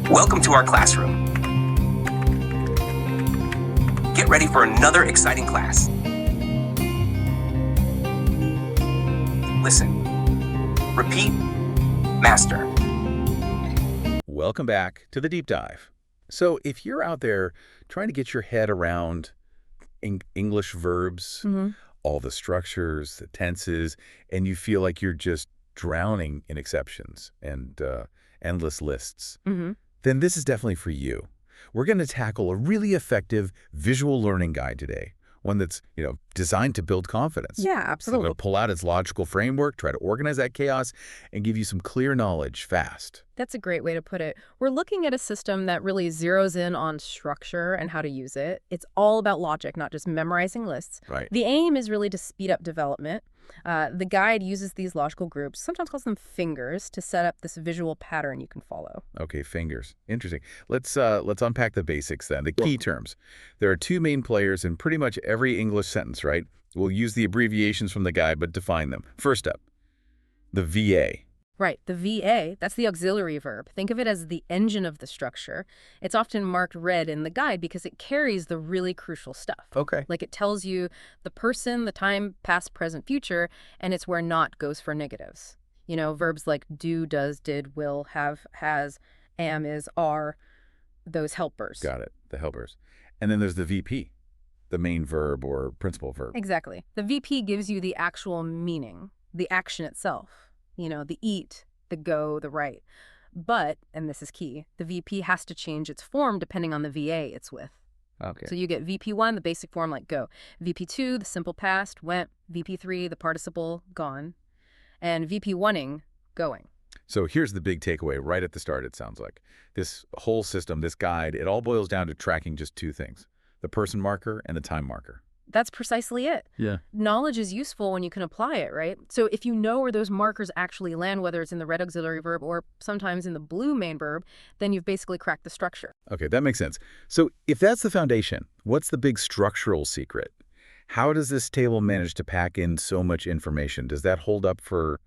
Welcome to our classroom. Get ready for another exciting class. Listen, repeat, master. Welcome back to the deep dive. So if you're out there trying to get your head around English verbs, all the structures, the tenses, and you feel like you're just drowning in exceptions and endless lists, then this is definitely for you. We're going to tackle a really effective visual learning guide today, one that's, designed to build confidence. Yeah, So absolutely. I'm going to pull out its logical framework, try to organize that chaos, and give you some clear knowledge fast. That's a great way to put it. We're looking at a system that really zeroes in on structure and how to use it. It's all about logic, not just memorizing lists. Right. The aim is really to speed up development. The guide uses these logical groups, sometimes calls them fingers, to set up this visual pattern you can follow. Okay, fingers. Interesting. Let's unpack the basics then. The key terms. There are two main players in pretty much every English sentence, right? We'll use the abbreviations from the guide, but define them. First up, the VA. Right, the VA, that's the auxiliary verb. Think of it as the engine of the structure. It's often marked red in the guide because it carries the really crucial stuff. Okay. Like it tells you the person, the time, past, present, future, and it's where not goes for negatives. Verbs like do, does, did, will, have, has, am, is, are, those helpers. Got it. The helpers. And then there's the VP, the main verb or principal verb. Exactly. The VP gives you the actual meaning, the action itself. The eat, the go, the write. But, and this is key, the VP has to change its form depending on the VA it's with. Okay. So you get VP1, the basic form like go. VP2, the simple past, went. VP3, the participle, gone. And VP1ing, going. So here's the big takeaway right at the start, it sounds like. This whole system, this guide, it all boils down to tracking just two things, the person marker and the time marker. That's precisely it. Yeah. Knowledge is useful when you can apply it, right? So if you know where those markers actually land, whether it's in the red auxiliary verb or sometimes in the blue main verb, then you've basically cracked the structure. Okay, that makes sense. So if that's the foundation, what's the big structural secret? How does this table manage to pack in so much information? Does that hold up for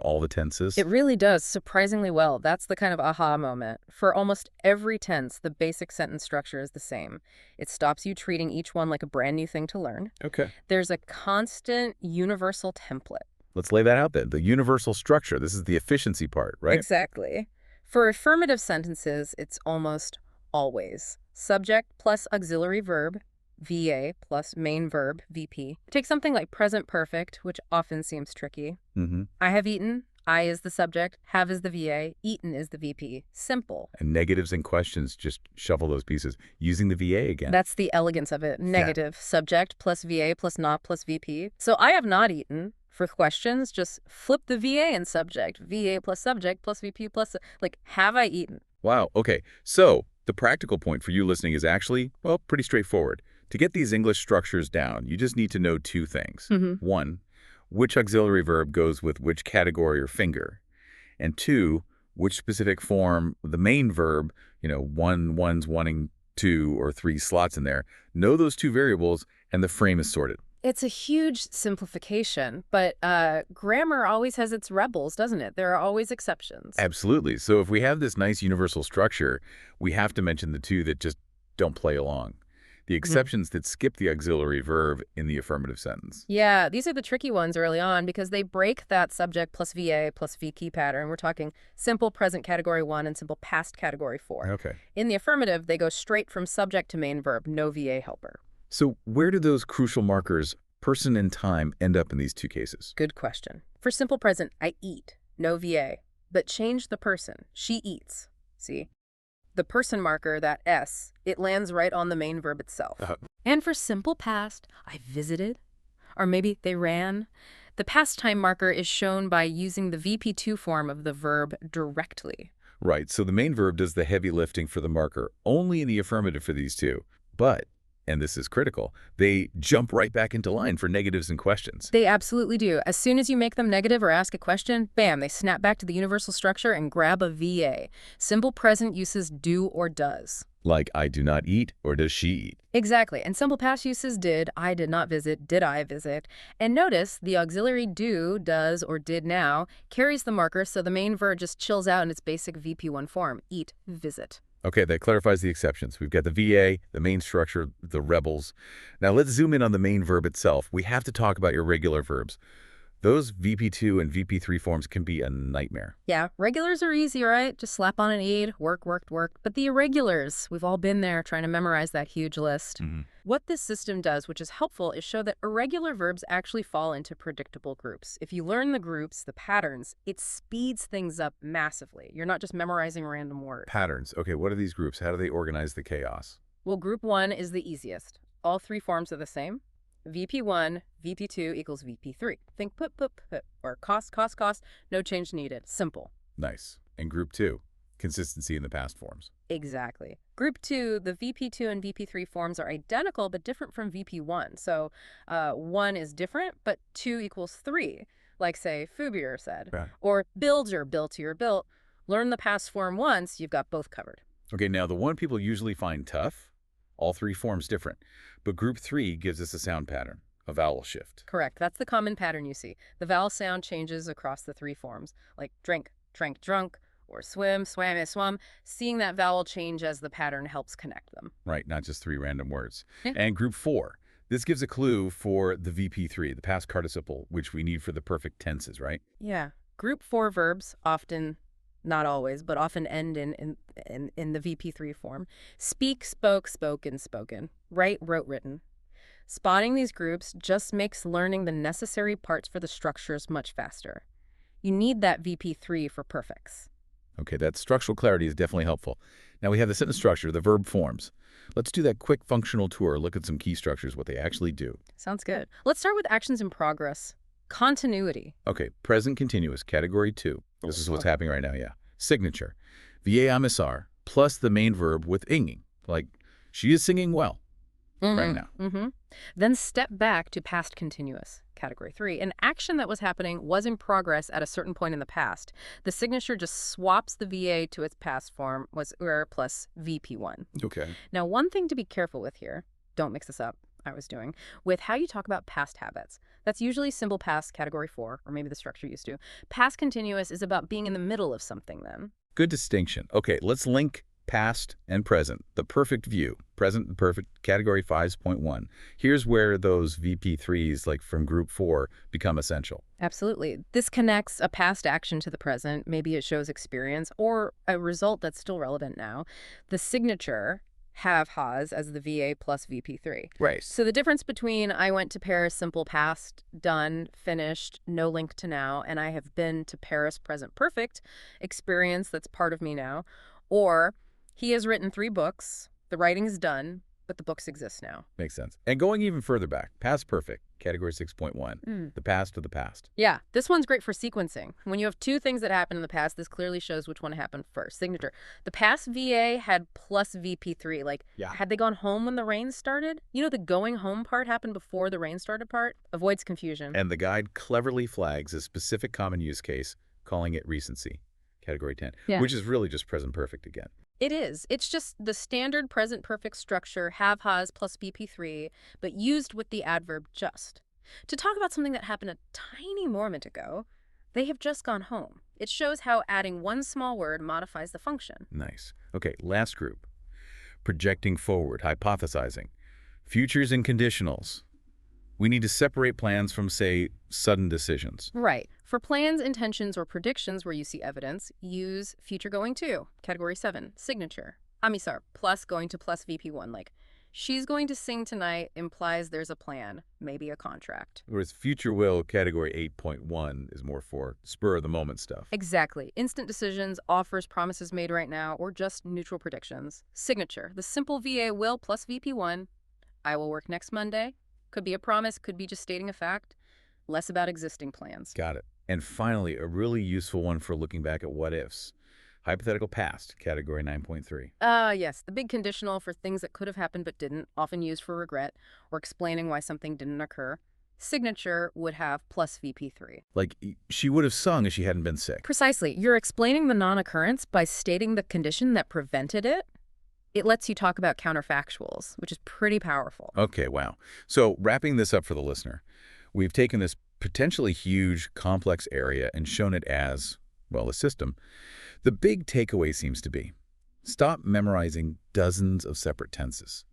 all the tenses? It really does, surprisingly well. That's the kind of aha moment. For almost every tense, the basic sentence structure is the same. It stops you treating each one like a brand new thing to learn. Okay. There's a constant universal template. Let's lay that out then. The universal structure. This is the efficiency part, right? Exactly. For affirmative sentences, it's almost always subject plus auxiliary verb, VA, plus main verb, VP. Take something like present perfect, which often seems tricky. I have eaten. I is the subject. Have is the VA. Eaten is the VP. Simple. And negatives and questions, just shuffle those pieces. Using the VA again. That's the elegance of it. Negative. Subject plus VA plus not plus VP. So I have not eaten. For questions, just flip the VA and subject. VA plus subject plus VP plus, have I eaten? Wow. Okay. So the practical point for you listening is actually, pretty straightforward. To get these English structures down, you just need to know two things. One, which auxiliary verb goes with which category or finger. And two, which specific form, the main verb, one's wanting 2 or 3 slots in there. Know those two variables and the frame is sorted. It's a huge simplification, but grammar always has its rebels, doesn't it? There are always exceptions. Absolutely. So if we have this nice universal structure, we have to mention the two that just don't play along. The exceptions that skip the auxiliary verb in the affirmative sentence. Yeah, these are the tricky ones early on because they break that subject plus VA plus VP pattern. We're talking simple present category 1 and simple past category 4. Okay. In the affirmative, they go straight from subject to main verb, no VA helper. So where do those crucial markers, person and time, end up in these two cases? Good question. For simple present, I eat, no VA. But change the person. She eats. See? The person marker, that S, it lands right on the main verb itself. And for simple past, I visited, or maybe they ran. The past time marker is shown by using the VP2 form of the verb directly. Right, so the main verb does the heavy lifting for the marker, only in the affirmative for these two. But and this is critical, they jump right back into line for negatives and questions. They absolutely do. As soon as you make them negative or ask a question, bam, they snap back to the universal structure and grab a VA. Simple present uses do or does. Like, I do not eat, or does she eat? Exactly. And simple past uses did, I did not visit, did I visit. And notice the auxiliary do, does, or did now carries the marker, so the main verb just chills out in its basic VP1 form, eat, visit. Okay, that clarifies the exceptions. We've got the VA, the main structure, the rebels. Now let's zoom in on the main verb itself. We have to talk about your regular verbs. Those VP2 and VP3 forms can be a nightmare. Yeah, regulars are easy, right? Just slap on an ed, work, worked, work. But the irregulars, we've all been there trying to memorize that huge list. What this system does, which is helpful, is show that irregular verbs actually fall into predictable groups. If you learn the groups, the patterns, it speeds things up massively. You're not just memorizing random words. Patterns. Okay, what are these groups? How do they organize the chaos? Well, group 1 is the easiest. All 3 forms are the same. VP1, VP2 equals VP3. Think put, or cost, no change needed. Simple. Nice. And group 2, consistency in the past forms. Exactly. Group 2, the VP2 and VP3 forms are identical but different from VP1. So 1 is different, but 2 equals 3, like, say, Fubier said. Right. Or build your built to your built. Learn the past form once, you've got both covered. Okay, now the one people usually find tough, all 3 forms different. But group 3 gives us a sound pattern, a vowel shift. Correct. That's the common pattern you see. The vowel sound changes across the 3 forms, like drink, drank, drunk, or swim, swam, swum. Seeing that vowel change as the pattern helps connect them. Right, not just 3 random words. Yeah. And group 4, this gives a clue for the VP3, the past participle, which we need for the perfect tenses, right? Yeah. Group 4 verbs often, not always, but often end in the VP3 form. Speak, spoke, spoken, spoken. Write, wrote, written. Spotting these groups just makes learning the necessary parts for the structures much faster. You need that VP3 for perfects. Okay, that structural clarity is definitely helpful. Now we have the sentence structure, the verb forms. Let's do that quick functional tour, look at some key structures, what they actually do. Sounds good. Let's start with actions in progress. Continuity. Okay, present continuous, category 2. This is what's happening right now, yeah. Signature, VA amisar, plus the main verb with inging, like she is singing well right now. Then step back to past continuous, category 3. An action that was happening was in progress at a certain point in the past. The signature just swaps the VA to its past form, was plus VP1. Okay. Now, one thing to be careful with here, don't mix this up, I was doing, with how you talk about past habits. That's usually simple past, category 4, or maybe the structure used to. Past continuous is about being in the middle of something then. Good distinction. Okay, let's link past and present. The perfect view, present and perfect, category 5.1. Here's where those VP3s, like from group 4, become essential. Absolutely. This connects a past action to the present. Maybe it shows experience or a result that's still relevant now. The signature has as the VA plus VP3. Right. So the difference between I went to Paris, simple past, done, finished, no link to now, and I have been to Paris, present perfect, experience that's part of me now, or he has written 3 books, the writing is done, but the books exist now. Makes sense. And going even further back, past perfect, category 6.1, the past of the past. Yeah, this one's great for sequencing. When you have 2 things that happened in the past, this clearly shows which one happened first. Signature. The past VA had plus VP3. Like, had they gone home when the rain started? You know, the going home part happened before the rain started part. Avoids confusion. And the guide cleverly flags a specific common use case, calling it recency, category 10, which is really just present perfect again. It is. It's just the standard present perfect structure, has plus VP3, but used with the adverb just. To talk about something that happened a tiny moment ago, they have just gone home. It shows how adding one small word modifies the function. Nice. Okay, last group. Projecting forward, hypothesizing. Futures and conditionals. We need to separate plans from, say, sudden decisions. Right. For plans, intentions, or predictions where you see evidence, use future going to, category 7, signature. Amisar, plus going to plus VP1, like, she's going to sing tonight implies there's a plan, maybe a contract. Whereas future will, category 8.1, is more for spur-of-the-moment stuff. Exactly. Instant decisions, offers, promises made right now, or just neutral predictions. Signature, the simple VA will plus VP1, I will work next Monday. Could be a promise, could be just stating a fact. Less about existing plans. Got it. And finally, a really useful one for looking back at what-ifs. Hypothetical past, category 9.3. Yes, the big conditional for things that could have happened but didn't, often used for regret or explaining why something didn't occur. Signature would have plus VP3. Like, she would have sung if she hadn't been sick. Precisely. You're explaining the non-occurrence by stating the condition that prevented it. It lets you talk about counterfactuals, which is pretty powerful. Okay, wow. So wrapping this up for the listener, we've taken this potentially huge, complex area and shown it as, well, a system. The big takeaway seems to be, stop memorizing dozens of separate tenses.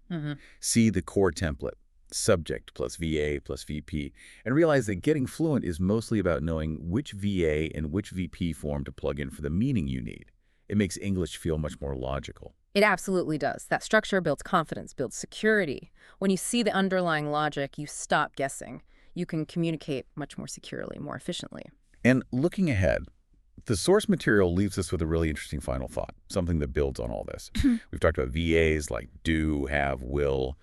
See the core template, subject plus VA plus VP, and realize that getting fluent is mostly about knowing which VA and which VP form to plug in for the meaning you need. It makes English feel much more logical. It absolutely does. That structure builds confidence, builds security. When you see the underlying logic, you stop guessing. You can communicate much more securely, more efficiently. And looking ahead, the source material leaves us with a really interesting final thought, something that builds on all this. We've talked about VAs like do, have, will,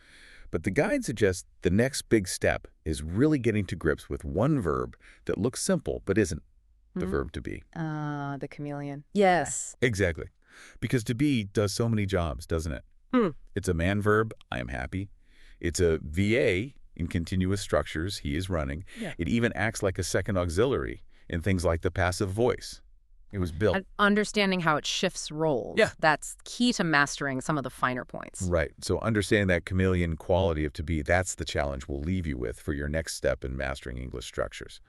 but the guide suggests the next big step is really getting to grips with one verb that looks simple but isn't, the verb to be. The chameleon. Yes. Exactly. Because to be does so many jobs, doesn't it? It's a man verb, I am happy. It's a VA in continuous structures, he is running. It even acts like a second auxiliary in things like the passive voice. It was built. And understanding how it shifts roles. That's key to mastering some of the finer points. Right. So understanding that chameleon quality of to be, that's the challenge we'll leave you with for your next step in mastering English structures.